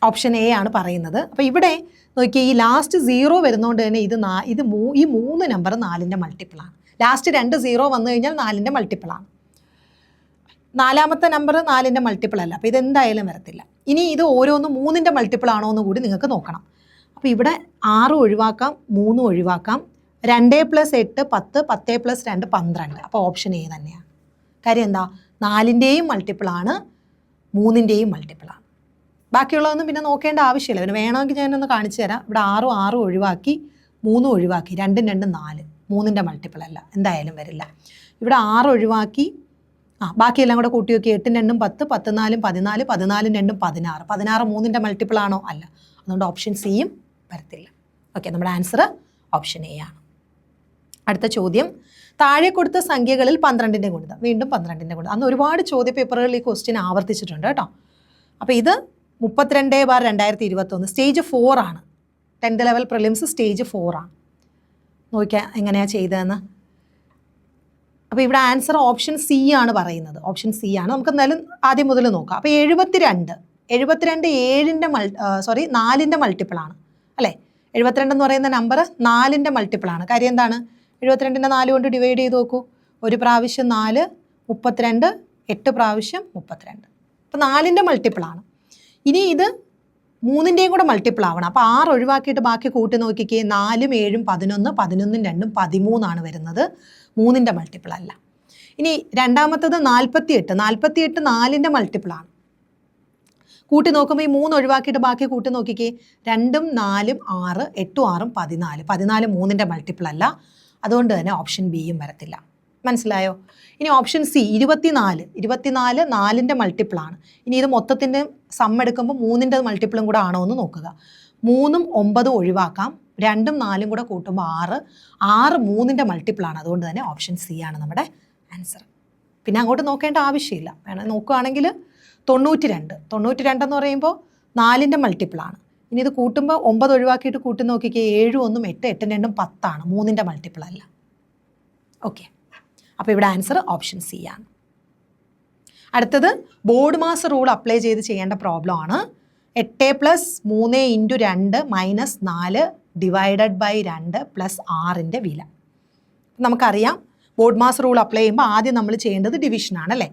ഓപ്ഷൻ എ ആണ് പറയുന്നത്. അപ്പോൾ ഇവിടെ നോക്കിയാൽ ഈ ലാസ്റ്റ് 0 വരുന്നതുകൊണ്ട് തന്നെ ഈ 3 നമ്പർ 4ൻ്റെ മൾട്ടിപ്പിളാണ്. ലാസ്റ്റ് 2 0 വന്നു കഴിഞ്ഞാൽ 4ൻ്റെ മൾട്ടിപ്പിളാണ്. 4ാമത്തെ നമ്പർ 4ൻ്റെ മൾട്ടിപ്പിൾ അല്ല. അപ്പോൾ ഇതെന്തായാലും വരത്തില്ല. ഇനി ഇത് ഓരോന്നും 3ൻ്റെ മൾട്ടിപ്പിൾ ആണോ എന്ന് കൂടി നിങ്ങൾക്ക് നോക്കണം. അപ്പോൾ ഇവിടെ 6 ഒഴിവാക്കാം, 3 ഒഴിവാക്കാം. 2 + 8 10, 10 + 2 12. അപ്പോൾ ഓപ്ഷൻ എ തന്നെയാണ്. കാര്യം എന്താ? 4ൻ്റെയും മൾട്ടിപ്പിളാണ്, 3ൻ്റെയും മൾട്ടിപ്പിളാണ്. ബാക്കിയുള്ളതൊന്നും പിന്നെ നോക്കേണ്ട ആവശ്യമില്ല. പിന്നെ വേണമെങ്കിൽ ഞാനൊന്ന് കാണിച്ചു തരാം. ഇവിടെ 6 ഒഴിവാക്കി, 3 ഒഴിവാക്കി, 2ഉം 2ഉം 4. 3ൻ്റെ മൾട്ടിപ്പിൾ അല്ല, എന്തായാലും വരില്ല. ഇവിടെ 6 ഒഴിവാക്കി, ബാക്കിയെല്ലാം കൂടെ കൂട്ടി നോക്കി. 8ഉം 2ഉം 10, 10 4 14, 14ഉം 2ഉം 16. 16 3ൻ്റെ മൾട്ടിപ്പിൾ ആണോ? അല്ല. അതുകൊണ്ട് ഓപ്ഷൻ സിയും വരത്തില്ല. ഓക്കെ, നമ്മുടെ ആൻസർ ഓപ്ഷൻ എ ആണ്. അടുത്ത ചോദ്യം, താഴെ കൊടുത്ത സംഖ്യകളിൽ 12ൻ്റെ ഗുണിതം. വീണ്ടും 12ൻ്റെ ഗുണിതം. അന്ന് ഒരുപാട് ചോദ്യ പേപ്പറുകളിൽ ഈ ക്വസ്റ്റ്യൻ ആവർത്തിച്ചിട്ടുണ്ട് കേട്ടോ. അപ്പോൾ ഇത് 32/2021 സ്റ്റേജ് 4 ആണ്. 10th ലെവൽ പ്രിലിംസ് സ്റ്റേജ് 4 ആണ്. നോക്കിയാൽ എങ്ങനെയാണ് ചെയ്തതെന്ന്. അപ്പോൾ ഇവിടെ ആൻസർ ഓപ്ഷൻ സി ആണ് പറയുന്നത്. ഓപ്ഷൻ സി ആണ്. നമുക്ക് എന്തായാലും ആദ്യം മുതൽ നോക്കാം. അപ്പോൾ 72 4ൻ്റെ മൾട്ടിപ്പിളാണ് അല്ലേ? 72 എന്ന് പറയുന്ന നമ്പർ 4ൻ്റെ മൾട്ടിപ്പിളാണ്. കാര്യം എന്താണ്? 72നെ 4 കൊണ്ട് ഡിവൈഡ് ചെയ്ത് നോക്കൂ. 1 പ്രാവശ്യം 4 32, 8 പ്രാവശ്യം 32. അപ്പോൾ 4ൻ്റെ മൾട്ടിപ്പിളാണ്. ഇനി ഇത് 3ൻ്റെയും കൂടെ മൾട്ടിപ്പിൾ ആവണം. അപ്പോൾ 6 ഒഴിവാക്കിയിട്ട് ബാക്കി കൂട്ടി നോക്കിക്കേ. 4ഉം 7ഉം 11, 11ഉം 2ഉം 13 വരുന്നത്. 3ൻ്റെ മൾട്ടിപ്പിൾ അല്ല. ഇനി രണ്ടാമത്തത് 48. 48 4ൻ്റെ മൾട്ടിപ്പിളാണ്. കൂട്ടി നോക്കുമ്പോൾ ഈ 3 ഒഴിവാക്കിയിട്ട് ബാക്കി കൂട്ടി നോക്കിക്കേ. 2ഉം 4ഉം 6, 8ഉം 6ഉം 14. 14 3ൻ്റെ മൾട്ടിപ്പിൾ അല്ല. അതുകൊണ്ട് തന്നെ ഓപ്ഷൻ ബിയും വരത്തില്ല. മനസ്സിലായോ? ഇനി ഓപ്ഷൻ സി 24. 24 4ൻ്റെ മൾട്ടിപ്പിളാണ്. ഇനി ഇത് മൊത്തത്തിൻ്റെ സം എടുക്കുമ്പോൾ 3ൻ്റെ മൾട്ടിപ്പിളും കൂടെ ആണോ എന്ന് നോക്കുക. 3ഉം 9ഉം ഒഴിവാക്കാം. 2ഉം 4ഉം കൂടെ കൂട്ടുമ്പോൾ 6. 6 3ൻ്റെ മൾട്ടിപ്പിളാണ്. അതുകൊണ്ട് തന്നെ ഓപ്ഷൻ സി ആണ് നമ്മുടെ ആൻസർ. പിന്നെ അങ്ങോട്ട് നോക്കേണ്ട ആവശ്യമില്ല. വേണം നോക്കുകയാണെങ്കിൽ 92. 92 എന്ന് പറയുമ്പോൾ 4ൻ്റെ മൾട്ടിപ്പിളാണ്. ഇനി ഇത് കൂട്ടുമ്പോൾ 9 ഒഴിവാക്കിയിട്ട് കൂട്ടി നോക്കിക്കേ. 7ഉം 1ഉം 8, 8ഉം 2ഉം 10. 3ൻ്റെ മൾട്ടിപ്പിൾ അല്ല. ഓക്കെ, അപ്പോൾ ഇവിടെ ആൻസർ ഓപ്ഷൻ സി ആണ്. അടുത്തത് ബോർഡ് മാസ് റൂൾ അപ്ലൈ ചെയ്ത് ചെയ്യേണ്ട പ്രോബ്ലം ആണ്. 8 + 3 × 2 - 4 ഡിവൈഡഡ് ബൈ 2 + 6ൻ്റെ വില. നമുക്കറിയാം ബോർഡ് മാസ് റൂൾ അപ്ലൈ ചെയ്യുമ്പോൾ ആദ്യം നമ്മൾ ചെയ്യേണ്ടത് ഡിവിഷനാണ് അല്ലേ?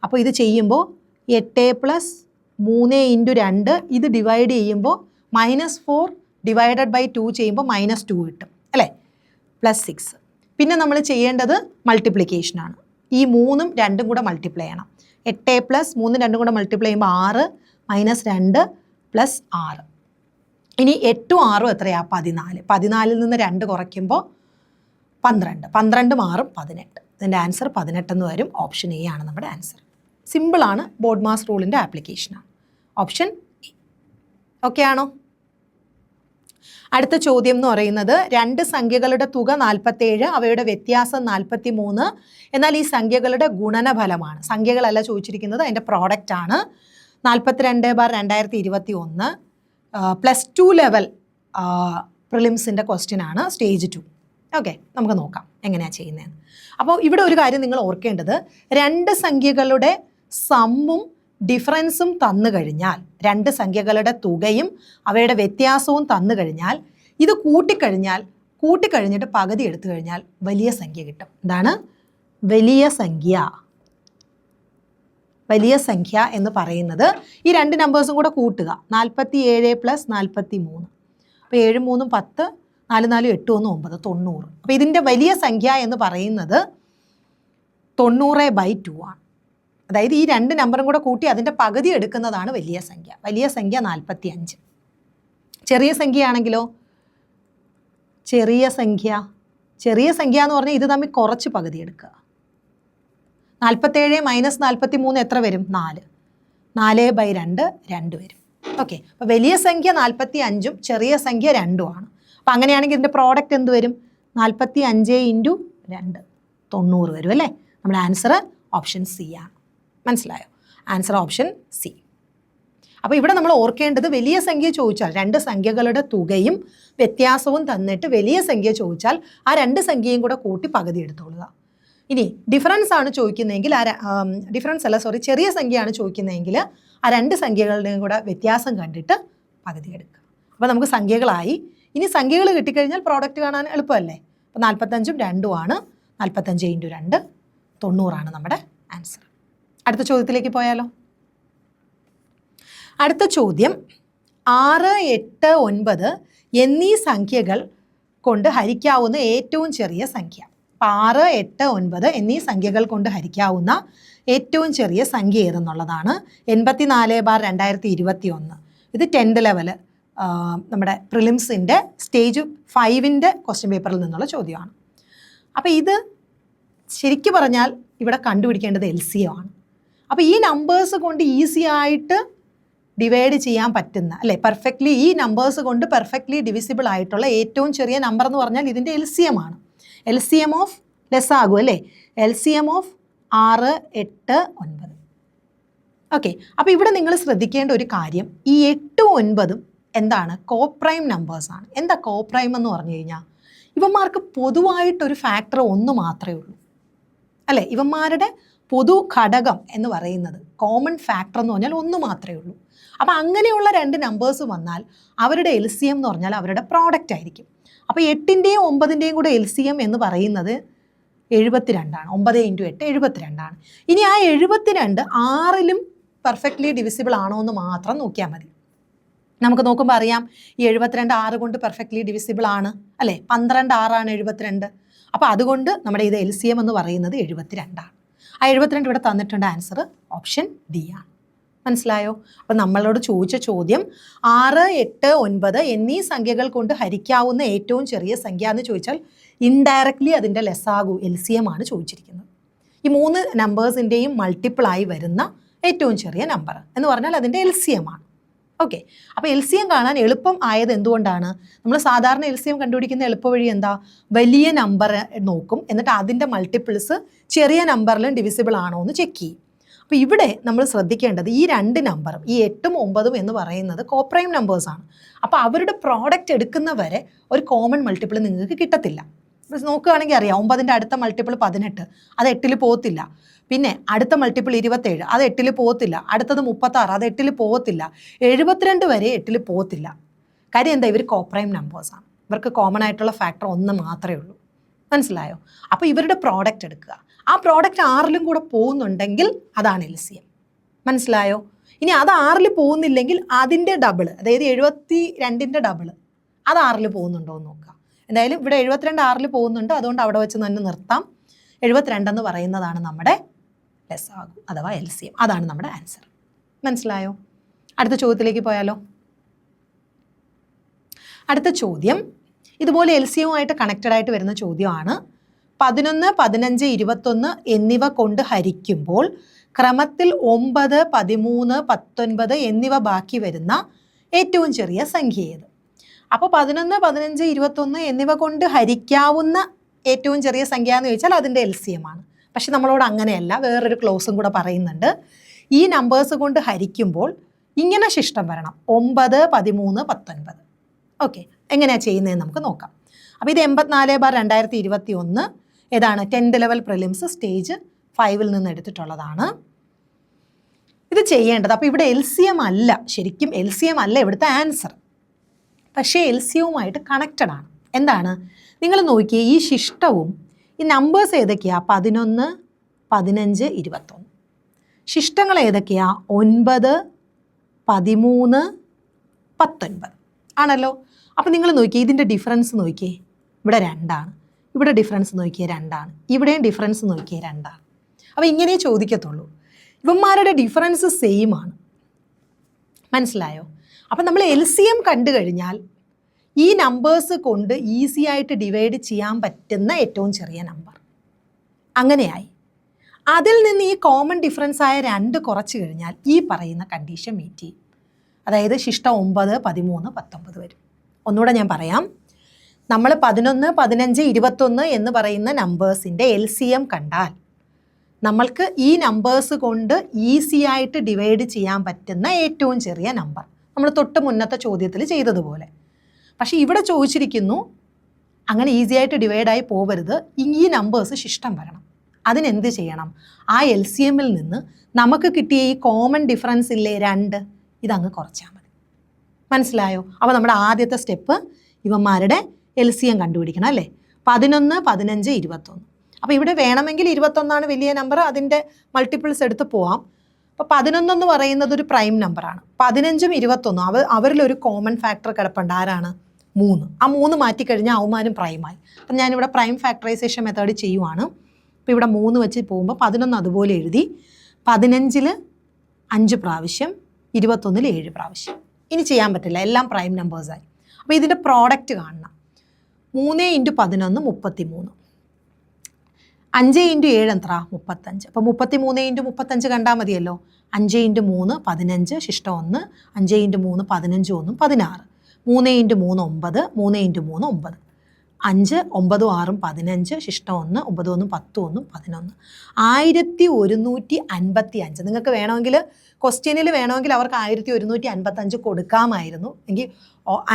അപ്പോൾ ഇത് ചെയ്യുമ്പോൾ 8 + 3 × 2 ഇത് ഡിവൈഡ് ചെയ്യുമ്പോൾ -4 ഡിവൈഡഡ് ബൈ 2 ചെയ്യുമ്പോൾ -2 കിട്ടും അല്ലേ? +6. പിന്നെ നമ്മൾ ചെയ്യേണ്ടത് മൾട്ടിപ്ലിക്കേഷനാണ്. ഈ 3ഉം 2ഉം കൂടെ മൾട്ടിപ്ലൈ ചെയ്യണം. 8 പ്ലസ് 3 2 കൂടെ മൾട്ടിപ്ലൈ ചെയ്യുമ്പോൾ 6 മൈനസ് 2 പ്ലസ് 6. ഇനി 8ഉം 6ഉം എത്രയാ? 14. 14ൽ നിന്ന് 2 കുറയ്ക്കുമ്പോൾ 12. 12 മാറും 18. ഇതിൻ്റെ ആൻസർ 18 എന്ന് വരും. ഓപ്ഷൻ എ ആണ് നമ്മുടെ ആൻസർ. സിമ്പിളാണ്, ബോർഡ് മാസ് റൂളിൻ്റെ ആപ്ലിക്കേഷനാണ്. Option A. ഓക്കെ ആണോ? അടുത്ത ചോദ്യം എന്ന് പറയുന്നത് 2 സംഖ്യകളുടെ തുക 47, അവയുടെ വ്യത്യാസം 43. എന്നാൽ ഈ സംഖ്യകളുടെ ഗുണനഫലമാണ്. സംഖ്യകളല്ല ചോദിച്ചിരിക്കുന്നത്, അതിൻ്റെ പ്രോഡക്റ്റ് ആണ്. 42/2021 +2 ലെവൽ പ്രിലിംസിൻ്റെ ക്വസ്റ്റ്യൻ ആണ്, സ്റ്റേജ് 2. ഓക്കെ, നമുക്ക് നോക്കാം എങ്ങനെയാണ് ചെയ്യുന്നതെന്ന്. അപ്പോൾ ഇവിടെ ഒരു കാര്യം നിങ്ങൾ ഓർക്കേണ്ടത്, 2 സംഖ്യകളുടെ സമ്മും ഡിഫറൻസും തന്നു കഴിഞ്ഞാൽ, 2 സംഖ്യകളുടെ തുകയും അവയുടെ വ്യത്യാസവും തന്നു കഴിഞ്ഞാൽ, ഇത് കൂട്ടിക്കഴിഞ്ഞിട്ട് പകുതി എടുത്തു കഴിഞ്ഞാൽ വലിയ സംഖ്യ കിട്ടും. എന്താണ് വലിയ സംഖ്യ? വലിയ സംഖ്യ എന്ന് പറയുന്നത് ഈ 2 നമ്പേഴ്സും കൂടെ കൂട്ടുക. 47 + 43. അപ്പോൾ 7 3 10, 4 4 8 1 9, 90. അപ്പോൾ ഇതിൻ്റെ വലിയ സംഖ്യ എന്ന് പറയുന്നത് 90/2 ആണ്. അതായത് ഈ 2 നമ്പറും കൂടെ കൂട്ടി അതിൻ്റെ പകുതി എടുക്കുന്നതാണ് വലിയ സംഖ്യ. വലിയ സംഖ്യ 45. ചെറിയ സംഖ്യയാണെങ്കിലോ? ചെറിയ സംഖ്യ എന്ന് പറഞ്ഞാൽ ഇത് തമ്മിൽ കുറച്ച് പകുതി എടുക്കുക. 47 - 43 എത്ര വരും? 4. 4/2 2 വരും. ഓക്കെ, അപ്പോൾ വലിയ സംഖ്യ 45ഉം ചെറിയ സംഖ്യ 2ഉം ആണ്. അപ്പം അങ്ങനെയാണെങ്കിൽ ഇതിൻ്റെ പ്രോഡക്റ്റ് എന്ത് വരും? 45 × 2 90 വരും അല്ലേ? നമ്മുടെ ആൻസർ ഓപ്ഷൻ സി ആണ്. മനസ്സിലായോ? Answer option C. അപ്പോൾ ഇവിടെ നമ്മൾ ഓർക്കേണ്ടത്, വലിയ സംഖ്യ ചോദിച്ചാൽ 2 സംഖ്യകളുടെ തുകയും വ്യത്യാസവും തന്നിട്ട് വലിയ സംഖ്യ ചോദിച്ചാൽ ആ 2 സംഖ്യയും കൂടെ കൂട്ടി പകുതി എടുത്തോളുക. ഇനി ഡിഫറൻസ് ആണ് ചോദിക്കുന്നതെങ്കിൽ ചെറിയ സംഖ്യയാണ് ചോദിക്കുന്നതെങ്കിൽ ആ 2 സംഖ്യകളുടെയും കൂടെ വ്യത്യാസം കണ്ടിട്ട് പകുതി എടുക്കുക. അപ്പോൾ നമുക്ക് സംഖ്യകളായി. ഇനി സംഖ്യകൾ കിട്ടിക്കഴിഞ്ഞാൽ പ്രോഡക്റ്റ് കാണാൻ എളുപ്പമല്ലേ? അപ്പോൾ 45ഉം 2ഉം ആണ്. 45 × 2 90 ആണ് നമ്മുടെ ആൻസർ. അടുത്ത ചോദ്യത്തിലേക്ക് പോയാലോ? അടുത്ത ചോദ്യം, 6, 8, 9 എന്നീ സംഖ്യകൾ കൊണ്ട് ഹരിക്കാവുന്ന ഏറ്റവും ചെറിയ സംഖ്യ. 6, 8, 9 എന്നീ സംഖ്യകൾ കൊണ്ട് ഹരിക്കാവുന്ന ഏറ്റവും ചെറിയ സംഖ്യ ഏതെന്നുള്ളതാണ്. 84/2021. ഇത് 10th ലെവൽ നമ്മുടെ പ്രിലിംസിൻ്റെ സ്റ്റേജ് 5ൻ്റെ ക്വസ്റ്റ്യൻ പേപ്പറിൽ നിന്നുള്ള ചോദ്യമാണ്. അപ്പോൾ ഇത് ശരിക്കും പറഞ്ഞാൽ ഇവിടെ കണ്ടുപിടിക്കേണ്ടത് LCM ആണ്. അപ്പോൾ ഈ നമ്പേഴ്സ് കൊണ്ട് ഈസി ആയിട്ട് ഡിവൈഡ് ചെയ്യാൻ പറ്റുന്ന, അല്ലേ, പെർഫെക്റ്റ്ലി ഈ നമ്പേഴ്സ് കൊണ്ട് പെർഫെക്റ്റ്ലി ഡിവിസിബിൾ ആയിട്ടുള്ള ഏറ്റവും ചെറിയ നമ്പർ എന്ന് പറഞ്ഞാൽ ഇതിൻ്റെ LCM ആണ്. LCM ഓഫ് ലെസ്സാകും അല്ലേ? LCM of 6, 8, 9. ഓക്കെ, അപ്പോൾ ഇവിടെ നിങ്ങൾ ശ്രദ്ധിക്കേണ്ട ഒരു കാര്യം, ഈ 8ഉം 9ഉം എന്താണ്? കോപ്രൈം നമ്പേഴ്സാണ്. എന്താ കോപ്രൈം എന്ന് പറഞ്ഞു കഴിഞ്ഞാൽ, ഇവന്മാർക്ക് പൊതുവായിട്ടൊരു ഫാക്ടർ 1 മാത്രമേ ഉള്ളൂ അല്ലേ? ഇവന്മാരുടെ പൊതു ഘടകം എന്ന് പറയുന്നത്, കോമൺ ഫാക്ടർ എന്ന് പറഞ്ഞാൽ 1 മാത്രമേ ഉള്ളൂ. അപ്പോൾ അങ്ങനെയുള്ള 2 നമ്പേഴ്സ് വന്നാൽ അവരുടെ LCM എന്ന് പറഞ്ഞാൽ അവരുടെ പ്രോഡക്റ്റ് ആയിരിക്കും. അപ്പോൾ 8ൻ്റെയും 9ൻ്റെയും കൂടെ LCM എന്ന് പറയുന്നത് 72 ആണ്. 9 × 8 72 ആണ്. ഇനി ആ 72 6ലും പെർഫെക്റ്റ്ലി ഡിവിസിബിൾ ആണോ എന്ന് മാത്രം നോക്കിയാൽ മതി. നമുക്ക് നോക്കുമ്പോൾ അറിയാം, ഈ 72 6 കൊണ്ട് പെർഫെക്റ്റ്ലി ഡിവിസിബിൾ ആണ് അല്ലേ? 12 6 ആണ് 72. അപ്പോൾ അതുകൊണ്ട് നമ്മുടെ ഇത് LCM എന്ന് പറയുന്നത് 72 ആണ്. ആ 72 ഇവിടെ തന്നിട്ടുണ്ട്. ആൻസർ ഓപ്ഷൻ ഡി ആണ്. മനസ്സിലായോ? അപ്പം നമ്മളോട് ചോദിച്ച ചോദ്യം 6, 8, 9 എന്നീ സംഖ്യകൾ കൊണ്ട് ഹരിക്കാവുന്ന ഏറ്റവും ചെറിയ സംഖ്യ എന്ന് ചോദിച്ചാൽ ഇൻഡയറക്ട്ലി അതിൻ്റെ ലെസ്സാകൂ LCM ആണ് ചോദിച്ചിരിക്കുന്നത്. ഈ 3 നമ്പേഴ്സിൻ്റെയും മൾട്ടിപ്പിളായി വരുന്ന ഏറ്റവും ചെറിയ നമ്പർ എന്ന് പറഞ്ഞാൽ അതിൻ്റെ LCM ആണ്. ഓക്കെ, അപ്പോൾ LCM കാണാൻ എളുപ്പം ആയത് എന്തുകൊണ്ടാണ്? നമ്മൾ സാധാരണ LCM കണ്ടുപിടിക്കുന്ന എളുപ്പ വഴി എന്താ? വലിയ നമ്പർ നോക്കും, എന്നിട്ട് അതിൻ്റെ മൾട്ടിപ്പിൾസ് ചെറിയ നമ്പറിലും ഡിവിസിബിൾ ആണോ എന്ന് ചെക്ക് ചെയ്യും. അപ്പോൾ ഇവിടെ നമ്മൾ ശ്രദ്ധിക്കേണ്ടത് ഈ 2 നമ്പറും, ഈ 8ഉം 9ഉം എന്ന് പറയുന്നത് കോപ്രൈം നമ്പേഴ്സാണ്. അപ്പോൾ അവരുടെ പ്രോഡക്റ്റ് എടുക്കുന്നവരെ ഒരു കോമൺ മൾട്ടിപ്പിൾ നിങ്ങൾക്ക് കിട്ടത്തില്ല. നോക്കുകയാണെങ്കിൽ അറിയാം, 9ൻ്റെ അടുത്ത മൾട്ടിപ്പിൾ 18, അത് 8ൽ പോകത്തില്ല. പിന്നെ അടുത്ത മൾട്ടിപ്പിൾ 27, അത് 8ൽ പോകത്തില്ല. അടുത്തത് 36, അത് 8ൽ പോകത്തില്ല. 72 വരെ 8ൽ പോകത്തില്ല. കാര്യം എന്താ? ഇവർ കോപ്രൈം നമ്പേഴ്സാണ്. ഇവർക്ക് കോമൺ ആയിട്ടുള്ള ഫാക്ടർ 1 മാത്രമേ ഉള്ളൂ. മനസ്സിലായോ? അപ്പോൾ ഇവരുടെ പ്രോഡക്റ്റ് എടുക്കുക. ആ പ്രോഡക്റ്റ് 6ലും കൂടെ പോകുന്നുണ്ടെങ്കിൽ അതാണ് LCM. മനസ്സിലായോ? ഇനി അത് 6ൽ പോകുന്നില്ലെങ്കിൽ അതിൻ്റെ ഡബിൾ, അതായത് 72ൻ്റെ ഡബിൾ, അത് 6ൽ പോകുന്നുണ്ടോ എന്ന് നോക്കുക. എന്തായാലും ഇവിടെ 72 6ൽ പോകുന്നുണ്ട്, അതുകൊണ്ട് അവിടെ വെച്ച് തന്നെ നിർത്താം. 72 എന്ന് പറയുന്നതാണ് നമ്മുടെ ലസാഗു അഥവാ LCM. അതാണ് നമ്മുടെ ആൻസർ. മനസ്സിലായോ? അടുത്ത ചോദ്യത്തിലേക്ക് പോയാലോ? അടുത്ത ചോദ്യം ഇതുപോലെ LCMുമായിട്ട് കണക്റ്റഡ് ആയിട്ട് വരുന്ന ചോദ്യമാണ്. 11, 15, 21 എന്നിവ കൊണ്ട് ഹരിക്കുമ്പോൾ ക്രമത്തിൽ 9, 13, 19 എന്നിവ ബാക്കി വരുന്ന ഏറ്റവും ചെറിയ സംഖ്യ ഏത്? അപ്പോൾ 11, 15, 21 എന്നിവ കൊണ്ട് ഹരിക്കാവുന്ന ഏറ്റവും ചെറിയ സംഖ്യ എന്ന് ചോദിച്ചാൽ അതിൻ്റെ LCM ആണ്. പക്ഷെ നമ്മളോട് അങ്ങനെയല്ല, വേറൊരു ക്ലോസും കൂടെ പറയുന്നുണ്ട്. ഈ നമ്പേഴ്സ് കൊണ്ട് ഹരിക്കുമ്പോൾ ഇങ്ങനെ ശിഷ്ടം വരണം: 9, 13, 19. ഓക്കെ, എങ്ങനെയാണ് ചെയ്യുന്നതെന്ന് നമുക്ക് നോക്കാം. അപ്പോൾ ഇത് 84/2021 ഏതാണ്? 10th ലെവൽ പ്രിലിംസ് സ്റ്റേജ് 5 നിന്ന് എടുത്തിട്ടുള്ളതാണ്. ഇത് ചെയ്യേണ്ടത്, അപ്പോൾ ഇവിടെ LCM അല്ല, ശരിക്കും LCM അല്ല ഇവിടുത്തെ ആൻസർ, പക്ഷേ LCMുമായിട്ട് കണക്റ്റഡ് ആണ്. എന്താണ്? നിങ്ങൾ നോക്കിയേ, ഈ ശിഷ്ടവും ഈ നമ്പേഴ്സ് ഏതൊക്കെയാണ്? 11, 15, 21. ശിഷ്ടങ്ങൾ ഏതൊക്കെയാണ്? 9, 13, 19 ആണല്ലോ. അപ്പോൾ നിങ്ങൾ നോക്കിയേ, ഇതിൻ്റെ ഡിഫറൻസ് നോക്കിയേ, ഇവിടെ 2 ആണ്. ഇവിടെ ഡിഫറൻസ് നോക്കിയേ 2 ആണ്. ഇവിടെയും ഡിഫറൻസ് നോക്കിയേ 2 ആണ്. അപ്പോൾ ഇങ്ങനെ ചോദിക്കത്തുള്ളൂ. ഇവന്മാരുടെ ഡിഫറൻസ് സെയിം ആണ്. മനസ്സിലായോ? അപ്പം നമ്മൾ LCM കണ്ടു കഴിഞ്ഞാൽ ഈ നമ്പേഴ്സ് കൊണ്ട് ഈസി ആയിട്ട് ഡിവൈഡ് ചെയ്യാൻ പറ്റുന്ന ഏറ്റവും ചെറിയ നമ്പർ അങ്ങനെയായി. അതിൽ നിന്ന് ഈ കോമൺ ഡിഫറൻസ് ആയ 2 കുറച്ച് കഴിഞ്ഞാൽ ഈ പറയുന്ന കണ്ടീഷൻ മീറ്റ് ചെയ്യും. അതായത് ശിഷ്ടം 9, 13, 19 വരും. ഒന്നുകൂടെ ഞാൻ പറയാം. നമ്മൾ 11, 15, 21 എന്ന് പറയുന്ന നമ്പേഴ്സിൻ്റെ LCM കണ്ടാൽ നമ്മൾക്ക് ഈ നമ്പേഴ്സ് കൊണ്ട് ഈസി ആയിട്ട് ഡിവൈഡ് ചെയ്യാൻ പറ്റുന്ന ഏറ്റവും ചെറിയ നമ്പർ, നമ്മൾ തൊട്ട് മുന്നത്തെ ചോദ്യത്തിൽ ചെയ്തതുപോലെ. പക്ഷേ ഇവിടെ ചോദിച്ചിരിക്കുന്നു അങ്ങനെ ഈസി ആയിട്ട് ഡിവൈഡായി പോകരുത്, ഈ നമ്പേഴ്സ് ശിഷ്ടം വരണം. അതിനെന്ത് ചെയ്യണം? ആ LCMൽ നിന്ന് നമുക്ക് കിട്ടിയ ഈ കോമൺ ഡിഫറൻസ് ഇല്ലേ 2, ഇതങ്ങ് കുറച്ചാൽ മതി. മനസ്സിലായോ? അപ്പോൾ നമ്മുടെ ആദ്യത്തെ സ്റ്റെപ്പ് ഇവന്മാരുടെ LCM കണ്ടുപിടിക്കണം അല്ലേ? 11, 15, 21. അപ്പോൾ ഇവിടെ വേണമെങ്കിൽ 21 വലിയ നമ്പർ, അതിൻ്റെ മൾട്ടിപ്പിൾസ് എടുത്ത് പോവാം. അപ്പോൾ 11 എന്ന് പറയുന്നത് ഒരു പ്രൈം നമ്പറാണ്. 15ഉം 21 അവരിലൊരു കോമൺ ഫാക്ടർ കിടപ്പുണ്ട്. ആരാണ്? 3. ആ 3 മാറ്റിക്കഴിഞ്ഞാൽ അവന്മാരും പ്രൈമായി. അപ്പം ഞാനിവിടെ പ്രൈം ഫാക്ടറൈസേഷൻ മെത്തേഡ് ചെയ്യുവാണ്. അപ്പോൾ ഇവിടെ 3 വെച്ച് പോകുമ്പോൾ 11 അതുപോലെ എഴുതി. 15ൽ 5 പ്രാവശ്യം, 21ൽ 7 പ്രാവശ്യം. ഇനി ചെയ്യാൻ പറ്റില്ല, എല്ലാം പ്രൈം നമ്പേഴ്സായി. അപ്പോൾ ഇതിൻ്റെ പ്രോഡക്റ്റ് കാണണം. 3 × 11 33. 5 × 7 എത്ര? 35. അപ്പോൾ 33 × 35 കണ്ടാൽ മതിയല്ലോ. 5 × 3 15, ശിഷ്ടം 1. 5 × 3 15, 1 16. 3 × 3 9, 3 × 3 9. 5, 9, 6, 15, ശിഷ്ടം 1. 9, 1, 10, 1, 11. 1155. നിങ്ങൾക്ക് വേണമെങ്കിൽ ക്വസ്റ്റ്യനിൽ വേണമെങ്കിൽ അവർക്ക് 1155 കൊടുക്കാമായിരുന്നു. എങ്കിൽ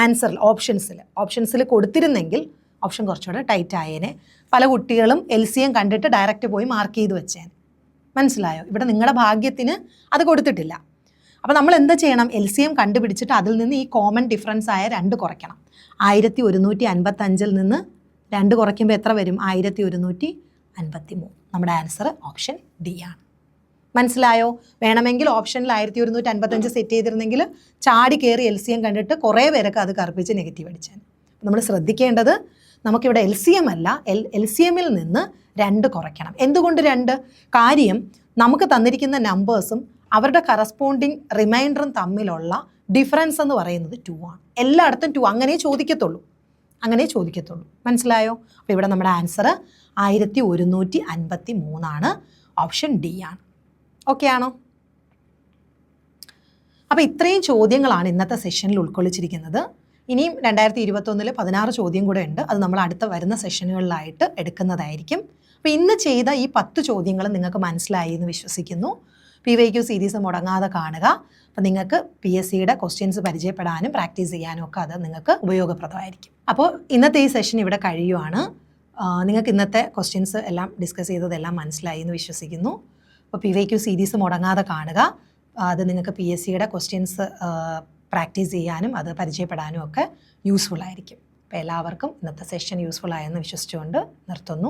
ആൻസറിൽ ഓപ്ഷൻസിൽ കൊടുത്തിരുന്നെങ്കിൽ ഓപ്ഷൻ കുറച്ചുകൂടെ ടൈറ്റ് ആയേനെ. പല കുട്ടികളും LCM കണ്ടിട്ട് ഡയറക്റ്റ് പോയി മാർക്ക് ചെയ്ത് വെച്ചേനെ. മനസ്സിലായോ? ഇവിടെ നിങ്ങളുടെ ഭാഗ്യത്തിന് അത് കൊടുത്തിട്ടില്ല. അപ്പോൾ നമ്മൾ എന്താ ചെയ്യണം? LCM കണ്ടുപിടിച്ചിട്ട് അതിൽ നിന്ന് ഈ കോമൺ ഡിഫറൻസ് ആയ 2 കുറയ്ക്കണം. 1155ൽ നിന്ന് 2 കുറയ്ക്കുമ്പോൾ എത്ര വരും? 1153. നമ്മുടെ ആൻസർ ഓപ്ഷൻ D ആണ്. മനസ്സിലായോ? വേണമെങ്കിൽ ഓപ്ഷനിൽ 1155 സെറ്റ് ചെയ്തിരുന്നെങ്കിൽ ചാടി കയറി LCM കണ്ടിട്ട് കുറേ പേരൊക്കെ അത് കറുപ്പിച്ച് നെഗറ്റീവ് അടിച്ചാൽ. നമ്മൾ ശ്രദ്ധിക്കേണ്ടത് നമുക്കിവിടെ LCM അല്ല, LCMൽ നിന്ന് 2 കുറയ്ക്കണം. എന്തുകൊണ്ട് 2? കാര്യം നമുക്ക് തന്നിരിക്കുന്ന നമ്പേഴ്സും അവരുടെ കറസ്പോണ്ടിങ് റിമൈൻഡറും തമ്മിലുള്ള ഡിഫറൻസ് എന്ന് പറയുന്നത് 2 ആണ്. എല്ലായിടത്തും 2 അങ്ങനെ ചോദിക്കത്തുള്ളൂ. മനസ്സിലായോ? അപ്പോൾ ഇവിടെ നമ്മുടെ ആൻസർ 1153 ആണ്. ഓപ്ഷൻ D ആണ്. ഓക്കെ ആണോ? അപ്പോൾ ഇത്രയും ചോദ്യങ്ങളാണ് ഇന്നത്തെ സെഷനിൽ ഉൾക്കൊള്ളിച്ചിരിക്കുന്നത്. ഇനിയും 2021 16 ചോദ്യം കൂടെ ഉണ്ട്. അത് നമ്മൾ അടുത്ത വരുന്ന സെഷനുകളിലായിട്ട് എടുക്കുന്നതായിരിക്കും. അപ്പോൾ ഇന്ന് ചെയ്ത ഈ 10 ചോദ്യങ്ങൾ നിങ്ങൾക്ക് മനസ്സിലായി എന്ന് വിശ്വസിക്കുന്നു. PYQ സീരീസ് മുടങ്ങാതെ കാണുക. അപ്പോൾ നിങ്ങൾക്ക് PSCയുടെ ക്വസ്റ്റ്യൻസ് പരിചയപ്പെടാനും പ്രാക്ടീസ് ചെയ്യാനും ഒക്കെ അത് നിങ്ങൾക്ക് ഉപയോഗപ്രദമായിരിക്കും. അപ്പോൾ ഇന്നത്തെ ഈ സെഷൻ ഇവിടെ കഴിയുവാണ്. നിങ്ങൾക്ക് ഇന്നത്തെ ക്വസ്റ്റ്യൻസ് എല്ലാം ഡിസ്കസ് ചെയ്തതെല്ലാം മനസ്സിലായി എന്ന് വിശ്വസിക്കുന്നു. അപ്പോൾ PYQ സീരീസ് മുടങ്ങാതെ കാണുക. അത് നിങ്ങൾക്ക് PSCയുടെ ക്വസ്റ്റ്യൻസ് പ്രാക്ടീസ് ചെയ്യാനും അത് പരിചയപ്പെടാനും ഒക്കെ യൂസ്ഫുൾ ആയിരിക്കും. അപ്പോൾ എല്ലാവർക്കും ഇന്നത്തെ സെഷൻ യൂസ്ഫുൾ ആയെന്ന് വിശ്വസിച്ചുകൊണ്ട് നിർത്തുന്നു.